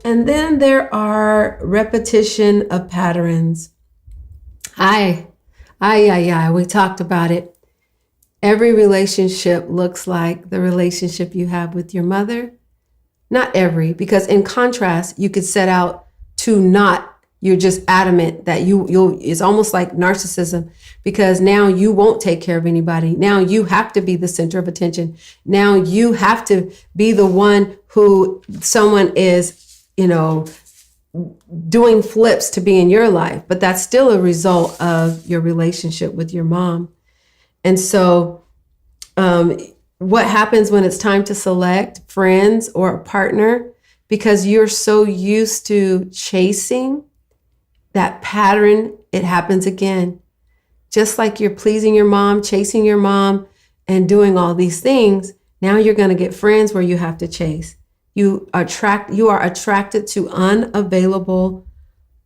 And then there are repetition of patterns. We talked about it. Every relationship looks like the relationship you have with your mother. Not every, because in contrast, you could set out to not, you're just adamant that you'll, it's almost like narcissism, because now you won't take care of anybody. Now you have to be the center of attention. Now you have to be the one who someone is, doing flips to be in your life, but that's still a result of your relationship with your mom. And so, what happens when it's time to select friends or a partner? Because you're so used to chasing that pattern, it happens again. Just like you're pleasing your mom, chasing your mom, and doing all these things, now you're going to get friends where you have to chase. You are attracted to unavailable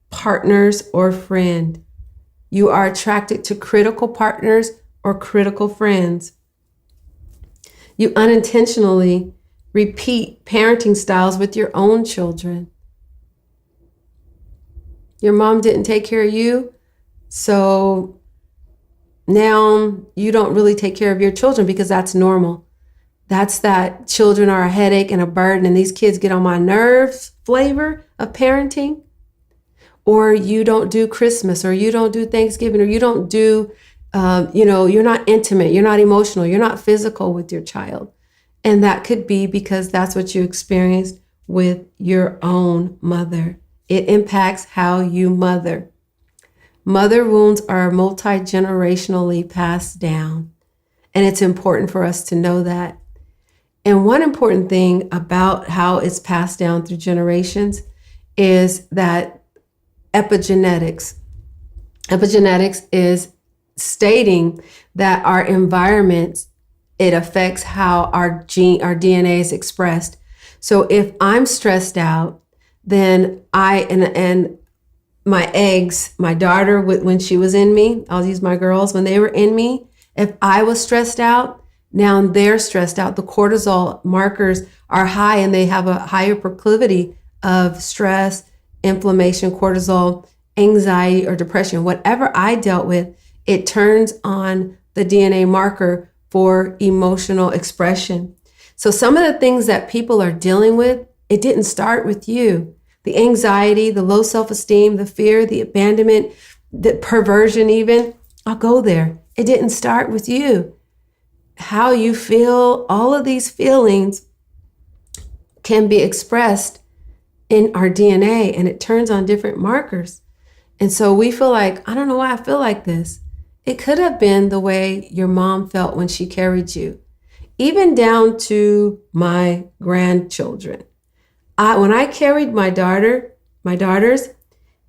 partners or friend. You are attracted to critical partners or critical friends. You unintentionally repeat parenting styles with your own children. Your mom didn't take care of you, so now you don't really take care of your children because that's normal. That's that children are a headache and a burden, and these kids get on my nerves flavor of parenting. Or you don't do Christmas, or you don't do Thanksgiving, or you don't do, you're not intimate, you're not emotional, you're not physical with your child. And that could be because that's what you experienced with your own mother. It impacts how you mother. Mother wounds are multi-generationally passed down, and it's important for us to know that. And one important thing about how it's passed down through generations is that epigenetics. Epigenetics is stating that our environment, it affects how our DNA is expressed. So if I'm stressed out, then and my eggs, my daughter, when she was in me, I'll use my girls, when they were in me, if I was stressed out, now they're stressed out. The cortisol markers are high, and they have a higher proclivity of stress, inflammation, cortisol, anxiety, or depression. Whatever I dealt with, it turns on the DNA marker for emotional expression. So some of the things that people are dealing with, it didn't start with you. The anxiety, the low self-esteem, the fear, the abandonment, the perversion even, I'll go there. It didn't start with you. How you feel, all of these feelings can be expressed in our DNA, and it turns on different markers. And so we feel like, I don't know why I feel like this. It could have been the way your mom felt when she carried you, even down to my grandchildren. When I carried my daughters,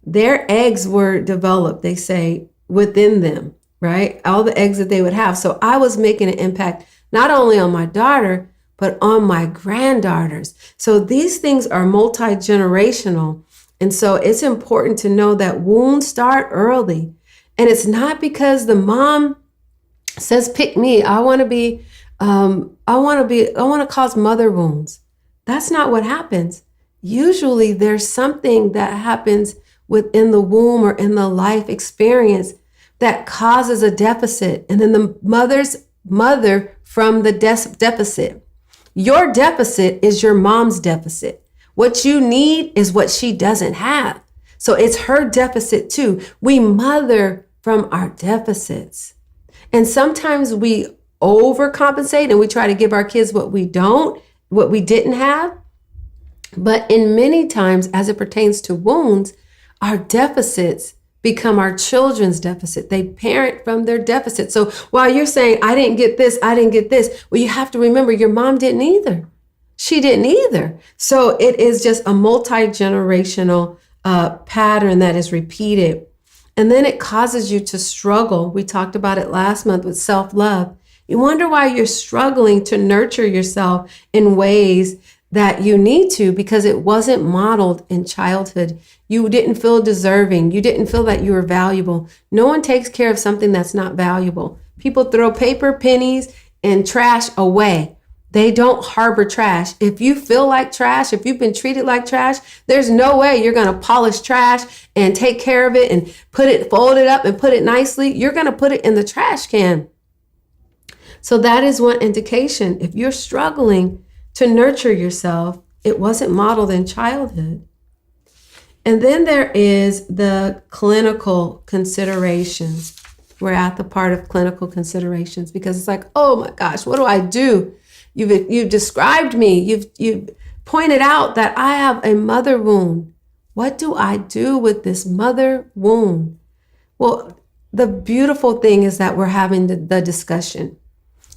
their eggs were developed, they say, within them, right? All the eggs that they would have. So I was making an impact not only on my daughter, but on my granddaughters. So these things are multi-generational. And so it's important to know that wounds start early. And it's not because the mom says, pick me. I want to cause mother wounds. That's not what happens. Usually there's something that happens within the womb or in the life experience that causes a deficit. And then the mother's mother from the deficit. Your deficit is your mom's deficit. What you need is what she doesn't have. So it's her deficit too. We mother from our deficits. And sometimes we overcompensate and we try to give our kids what we didn't have. But in many times, as it pertains to wounds, our deficits become our children's deficit. They parent from their deficit. So while you're saying, I didn't get this, well, you have to remember your mom didn't either. She didn't either. So it is just a multi-generational pattern that is repeated. And then it causes you to struggle. We talked about it last month with self-love. You wonder why you're struggling to nurture yourself in ways that you need to, because it wasn't modeled in childhood. You didn't feel deserving. You didn't feel that you were valuable. No one takes care of something that's not valuable. People throw paper, pennies, and trash away. They don't harbor trash. If you feel like trash, if you've been treated like trash, there's no way you're going to polish trash and take care of it and fold it up and put it nicely. You're going to put it in the trash can. So that is one indication. If you're struggling to nurture yourself, it wasn't modeled in childhood. And then there is the clinical considerations. We're at the part of clinical considerations because it's like, oh my gosh, what do I do? You've described me. You've pointed out that I have a mother wound. What do I do with this mother wound? Well, the beautiful thing is that we're having the discussion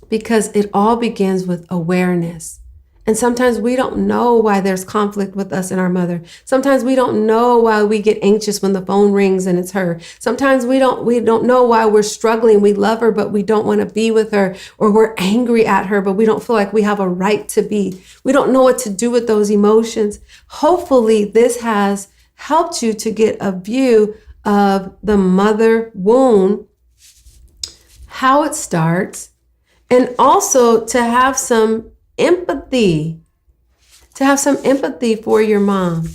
because it all begins with awareness. And sometimes we don't know why there's conflict with us and our mother. Sometimes we don't know why we get anxious when the phone rings and it's her. Sometimes we don't know why we're struggling. We love her, but we don't want to be with her, or we're angry at her, but we don't feel like we have a right to be. We don't know what to do with those emotions. Hopefully this has helped you to get a view of the mother wound, how it starts, and also to have some empathy for your mom.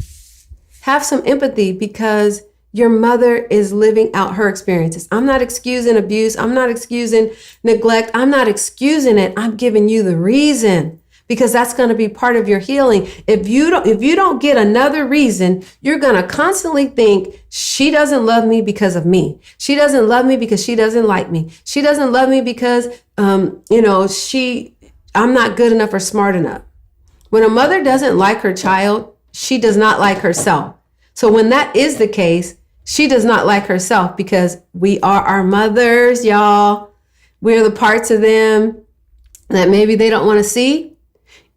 Have some empathy because your mother is living out her experiences. I'm not excusing abuse. I'm not excusing neglect. I'm not excusing it. I'm giving you the reason because that's going to be part of your healing. If you don't get another reason, you're going to constantly think she doesn't love me because of me. She doesn't love me because she doesn't like me. She doesn't love me because I'm not good enough or smart enough. When a mother doesn't like her child, she does not like herself. So when that is the case, she does not like herself because we are our mothers, y'all. We're the parts of them that maybe they don't want to see.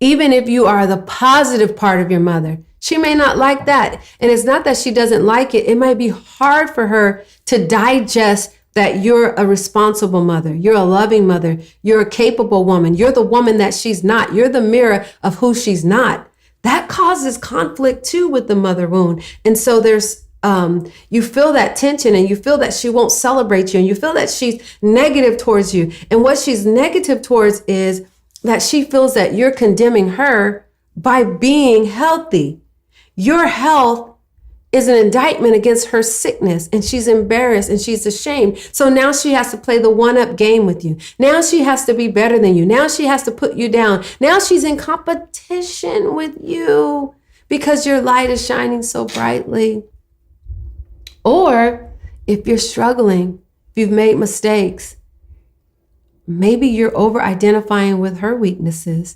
Even if you are the positive part of your mother, she may not like that. And it's not that she doesn't like it. It might be hard for her to digest that you're a responsible mother, you're a loving mother, you're a capable woman, you're the woman that she's not, you're the mirror of who she's not. That causes conflict too with the mother wound. And so there's, you feel that tension and you feel that she won't celebrate you and you feel that she's negative towards you. And what she's negative towards is that she feels that you're condemning her by being healthy. Your health is an indictment against her sickness, and she's embarrassed and she's ashamed. So now she has to play the one-up game with you. Now she has to be better than you. Now she has to put you down. Now she's in competition with you because your light is shining so brightly. Or if you're struggling, if you've made mistakes, maybe you're over-identifying with her weaknesses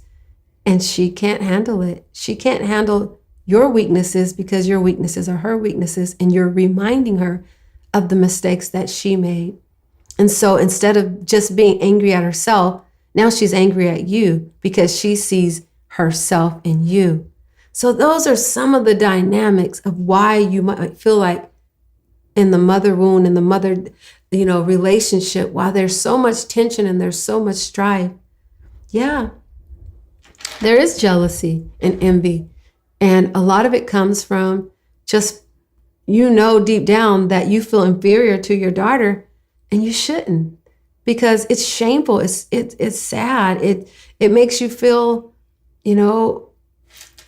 and she can't handle it. She can't handle your weaknesses because your weaknesses are her weaknesses and you're reminding her of the mistakes that she made. And so instead of just being angry at herself, now she's angry at you because she sees herself in you. So those are some of the dynamics of why you might feel like in the mother wound and the mother, relationship, while there's so much tension and there's so much strife. Yeah, there is jealousy and envy. And a lot of it comes from just, deep down that you feel inferior to your daughter and you shouldn't because it's shameful. It's sad. It makes you feel,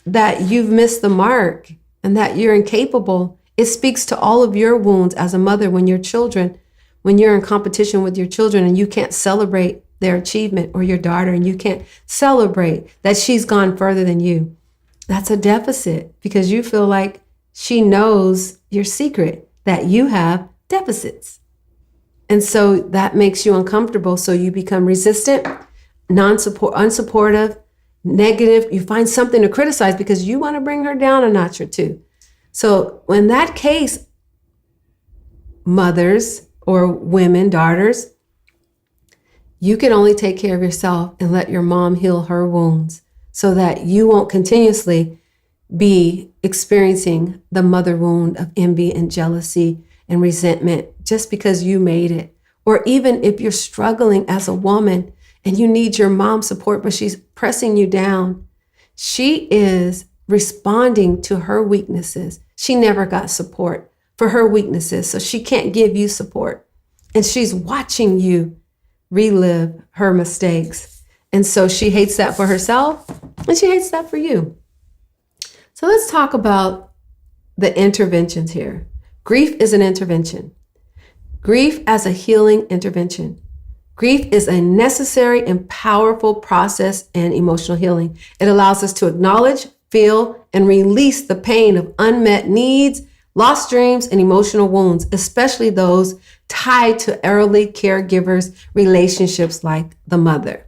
that you've missed the mark and that you're incapable. It speaks to all of your wounds as a mother when you're in competition with your children and you can't celebrate their achievement or your daughter and you can't celebrate that she's gone further than you. That's a deficit because you feel like she knows your secret, that you have deficits. And so that makes you uncomfortable. So you become resistant, unsupportive, negative. You find something to criticize because you want to bring her down a notch or two. So in that case, mothers or women, daughters, you can only take care of yourself and let your mom heal her wounds, so that you won't continuously be experiencing the mother wound of envy and jealousy and resentment just because you made it. Or even if you're struggling as a woman and you need your mom's support, but she's pressing you down, she is responding to her weaknesses. She never got support for her weaknesses, so she can't give you support. And she's watching you relive her mistakes. And so she hates that for herself and she hates that for you. So let's talk about the interventions here. Grief is an intervention. Grief as a healing intervention. Grief is a necessary and powerful process in emotional healing. It allows us to acknowledge, feel, and release the pain of unmet needs, lost dreams, and emotional wounds, especially those tied to early caregivers' relationships like the mother.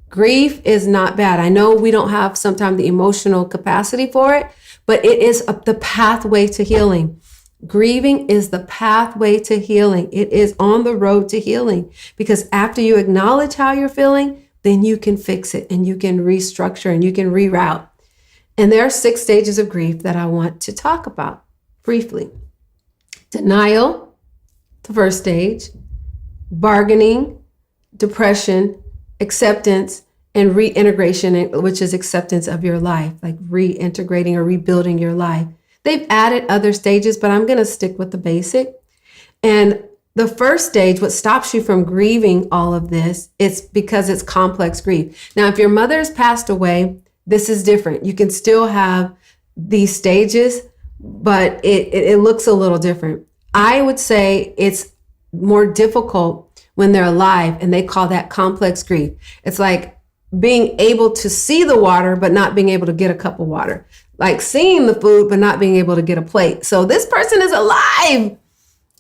Grief is not bad. I know we don't have sometimes the emotional capacity for it, but it is the pathway to healing. Grieving is the pathway to healing. It is on the road to healing, because after you acknowledge how you're feeling, then you can fix it and you can restructure and you can reroute. And there are 6 stages of grief that I want to talk about briefly. Denial, the first stage, bargaining, depression, acceptance, and reintegration, which is acceptance of your life, like reintegrating or rebuilding your life. They've added other stages, but I'm going to stick with the basic. And the first stage, what stops you from grieving all of this, it's because it's complex grief. Now, if your mother has passed away, this is different. You can still have these stages, but it looks a little different. I would say it's more difficult when they're alive, and they call that complex grief. It's like being able to see the water, but not being able to get a cup of water. Like seeing the food, but not being able to get a plate. So this person is alive,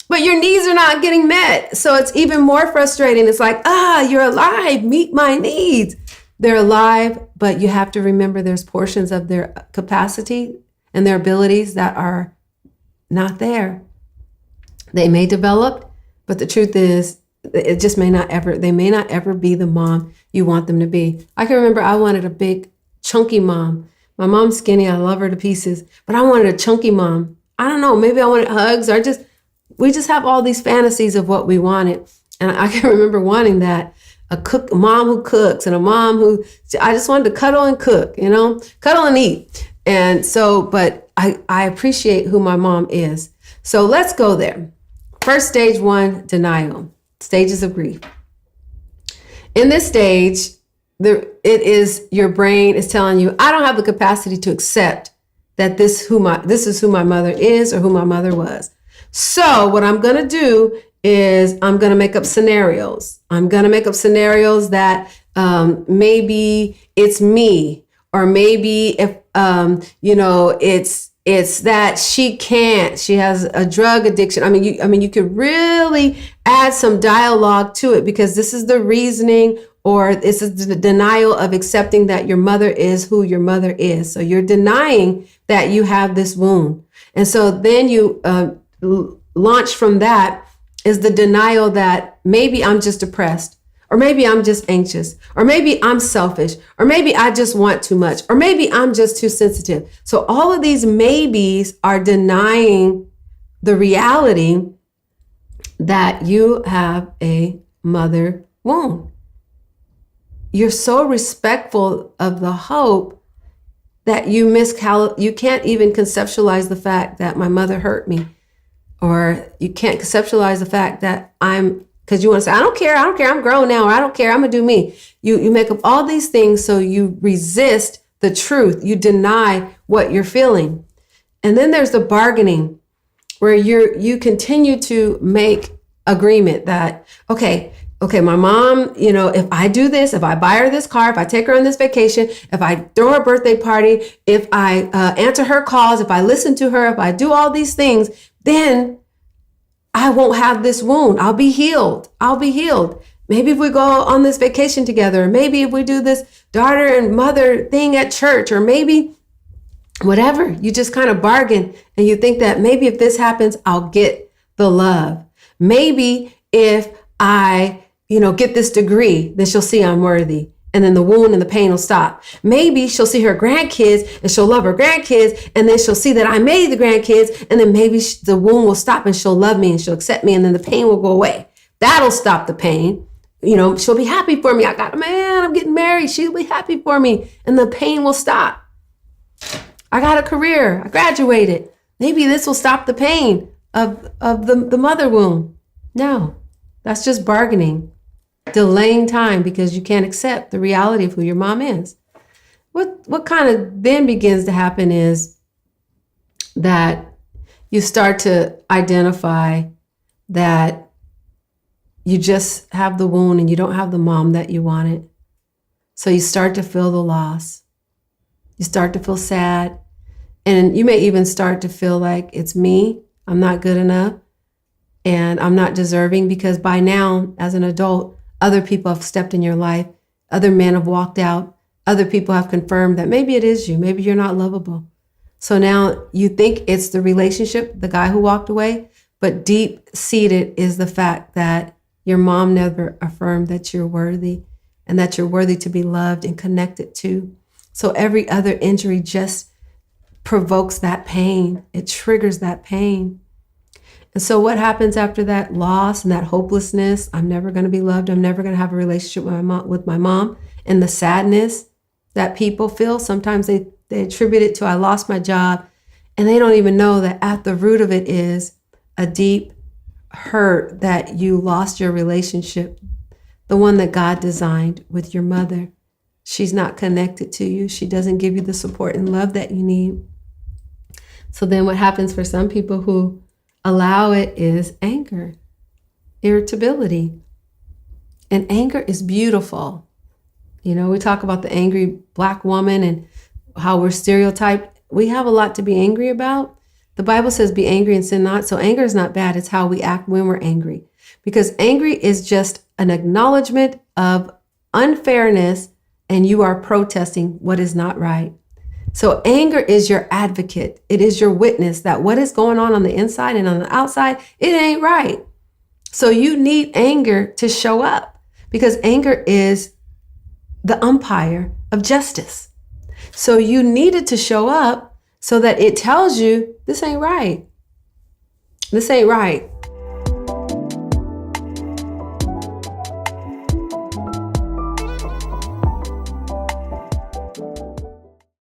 but your needs are not getting met. So it's even more frustrating. It's like, you're alive, meet my needs. They're alive, but you have to remember there's portions of their capacity and their abilities that are not there. They may develop, but the truth is, they may not ever be the mom you want them to be. I can remember I wanted a big, chunky mom. My mom's skinny. I love her to pieces, but I wanted a chunky mom. I don't know. Maybe I wanted hugs, or we just have all these fantasies of what we wanted. And I can remember wanting that, a mom who cooks, and a mom who, I just wanted to cuddle and cook, cuddle and eat. And so, but I appreciate who my mom is. So let's go there. First stage 1, denial, stages of grief. In this stage, it is your brain is telling you, I don't have the capacity to accept that this is who my mother is or who my mother was. So what I'm going to do is I'm going to make up scenarios. I'm going to make up scenarios that maybe it's me, or maybe if it's that she has a drug addiction. I mean, you could really add some dialogue to it, because this is the reasoning, or this is the denial of accepting that your mother is who your mother is. So you're denying that you have this wound. And so then you launch from that is the denial that maybe I'm just depressed, or maybe I'm just anxious, or maybe I'm selfish, or maybe I just want too much, or maybe I'm just too sensitive. So all of these maybes are denying the reality that you have a mother wound. You're so respectful of the hope that you can't even conceptualize the fact that my mother hurt me, or you can't conceptualize the fact that because you want to say, I don't care, I'm grown now, or I don't care, I'm gonna do me. You make up all these things, so you resist the truth. You deny what you're feeling. And then there's the bargaining, where you continue to make agreement that, okay, my mom, if I do this, if I buy her this car, if I take her on this vacation, if I throw her a birthday party, if I answer her calls, if I listen to her, if I do all these things, then I won't have this wound. I'll be healed. Maybe if we go on this vacation together, maybe if we do this daughter and mother thing at church, or maybe whatever, you just kind of bargain, and you think that maybe if this happens, I'll get the love. Maybe if I get this degree, then she'll see I'm worthy. And then the wound and the pain will stop. Maybe she'll see her grandkids and she'll love her grandkids. And then she'll see that I made the grandkids. And then maybe the wound will stop and she'll love me and she'll accept me. And then the pain will go away. That'll stop the pain. She'll be happy for me. I got a man, I'm getting married. She'll be happy for me. And the pain will stop. I got a career. I graduated. Maybe this will stop the pain of the mother wound. No, that's just bargaining. delaying time because you can't accept the reality of who your mom is. What kind of then begins to happen is that you start to identify that you just have the wound and you don't have the mom that you wanted. So you start to feel the loss. You start to feel sad. And you may even start to feel like it's me. I'm not good enough and I'm not deserving, because by now, as an adult, other people have stepped in your life. Other men have walked out. Other people have confirmed that maybe it is you. Maybe you're not lovable. So now you think it's the relationship, the guy who walked away, but deep seated is the fact that your mom never affirmed that you're worthy and that you're worthy to be loved and connected to. So every other injury just provokes that pain. It triggers that pain. And so what happens after that loss and that hopelessness? I'm never going to be loved. I'm never going to have a relationship with my mom. And the sadness that people feel, sometimes they attribute it to, I lost my job. And they don't even know that at the root of it is a deep hurt that you lost your relationship, the one that God designed with your mother. She's not connected to you. She doesn't give you the support and love that you need. So then what happens for some people who allow it is anger, irritability. And anger is beautiful. You know, we talk about the angry Black woman and how we're stereotyped. We have a lot to be angry about. The Bible says be angry and sin not. So anger is not bad. It's how we act when we're angry. Because angry is just an acknowledgement of unfairness and you are protesting what is not right. So anger is your advocate. It is your witness that what is going on the inside and on the outside, it ain't right. So you need anger to show up, because anger is the umpire of justice. So you need it to show up so that it tells you this ain't right. This ain't right.